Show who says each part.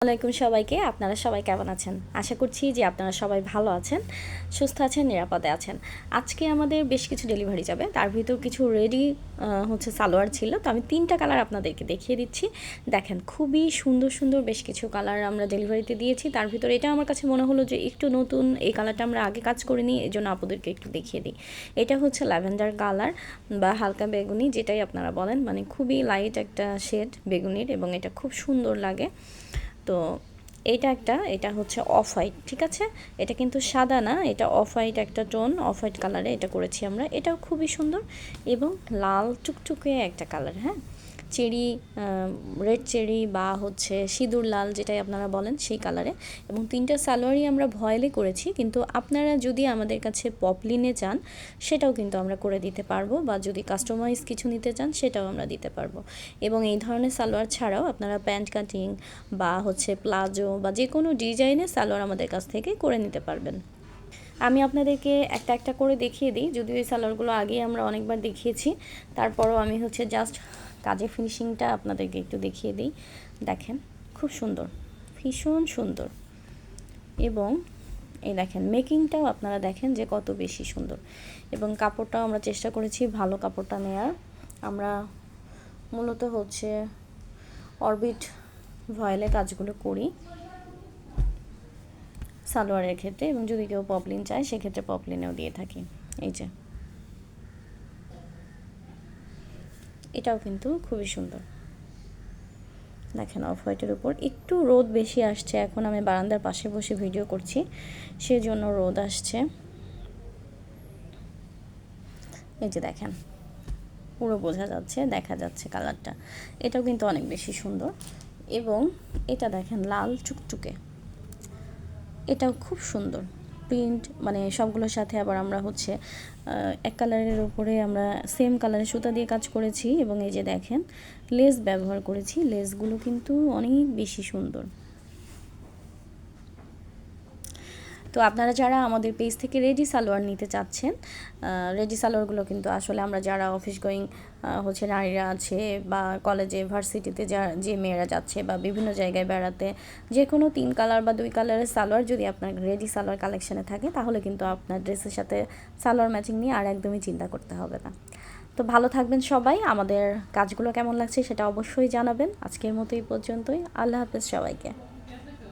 Speaker 1: আসসালামাইকুম সবাইকে। আপনারা সবাই কেমন আছেন? আশা করছি যে আপনারা সবাই ভালো আছেন, সুস্থ আছেন, নিরাপদে আছেন। আজকে আমাদের বেশ কিছু ডেলিভারি যাবে, তার ভিতর কিছু রেডি সালোয়ার ছিল। তো আমি 3টা কালার আপনাদেরকে দেখিয়ে দিচ্ছি। দেখেন, খুবই সুন্দর সুন্দর বেশ কিছু কালার আমরা ডেলিভারিতে দিয়েছি। তার ভিতরে এটা আমার কাছে মনে হলো যে একটু নতুন, এই কালারটা আমরা আগে কাজ করিনি, এই জন্য আপুদেরকে একটু দেখিয়ে দিই। এটা হচ্ছে ল্যাভেন্ডার কালার বা হালকা বেগুনি, যেটাই আপনারা বলেন, মানে খুবই লাইট একটা শেড বেগুনির, এবং এটা খুব সুন্দর লাগে। তো এটা হচ্ছে অফ হোয়াইট, ঠিক আছে? এটা কিন্তু সাদা না, এটা অফ হোয়াইট একটা টোন, অফ হোয়াইট কালারে এটা করেছি আমরা। এটাও খুবই সুন্দর এবং লাল টুকটুকে একটা কালার, হ্যাঁ, চেরি, রেড চেরি বা হচ্ছে সিঁদুর লাল, যেটাই আপনারা বলেন, সেই কালারে। এবং 3টা সালোয়ারই আমরা ভয়েলে করেছি, কিন্তু আপনারা যদি আমাদের কাছে পপলিনে চান সেটাও কিন্তু আমরা করে দিতে পারবো, বা যদি কাস্টমাইজ কিছু নিতে চান সেটাও আমরা দিতে পারবো। এবং এই ধরনের সালোয়ার ছাড়াও আপনারা প্যান্ট কাটিং বা হচ্ছে প্লাজো বা যে কোনো ডিজাইনের সালোয়ার আমাদের কাছ থেকে করে নিতে পারবেন। আমি আপনাদেরকে একটা একটা করে দেখিয়ে দিই, যদিও এই সালোয়ারগুলো আগে আমরা অনেকবার দেখিয়েছি, তারপরও আমি জাস্ট কাজের ফিনিশিংটা আপনাদেরকে একটু দেখিয়ে দিই। দেখেন, খুব সুন্দর, ভীষণ সুন্দর। এবং এই দেখেন, মেকিংটাও আপনারা দেখেন যে কত বেশি সুন্দর। এবং কাপড়টাও আমরা চেষ্টা করেছি ভালো কাপড়টা নেয়ার। আমরা মূলত অরবিট ভয়েলে কাজগুলো করি সালোয়ারের ক্ষেত্রে, এবং যদি কেউ পপলিন চায় সেক্ষেত্রে পপলিনেও দিয়ে থাকি। এই যে, এটাও কিন্তু খুবই সুন্দর। দেখেন, অফ হোয়াইটের উপর একটু রোদ বেশি আসছে, এখন আমি বারান্দার পাশে বসে ভিডিও করছি, সেজন্য রোদ আসছে। এই যে দেখেন, পুরো বোঝা যাচ্ছে, দেখা যাচ্ছে কালারটা। এটাও কিন্তু অনেক বেশি সুন্দর। এবং এটা দেখেন, লাল চুকচুকে, এটাও খুব সুন্দর প্রিন্ট, মানে সবগুলোর সাথে আবার আমরা এক কালারের উপরে আমরা সেম কালারের সুতা দিয়ে কাজ করেছি। এবং এই যে দেখেন, লেস ব্যবহার করেছি, লেসগুলো কিন্তু অনেক বেশি সুন্দর। তো আপনারা যারা আমাদের পেজ থেকে রেডি সালোয়ার নিতে চাচ্ছেন, রেডি সালোয়ারগুলো কিন্তু আসলে আমরা যারা অফিস গোয়িং নারীরা আছে, বা কলেজে ভার্সিটিতে যে মেয়েরা যাচ্ছে, বা বিভিন্ন জায়গায় বেড়াতে, যে কোনো 3 কালার বা 2 কালারের সালোয়ার যদি আপনার রেডি সালোয়ার কালেকশানে থাকে, তাহলে কিন্তু আপনার ড্রেসের সাথে সালোয়ার ম্যাচিং নিয়ে আর একদমই চিন্তা করতে হবে না। তো ভালো থাকবেন সবাই, আমাদের কাজগুলো কেমন লাগছে সেটা অবশ্যই জানাবেন। আজকের মতো এই পর্যন্তই। আল্লাহ হাফেজ সবাইকে।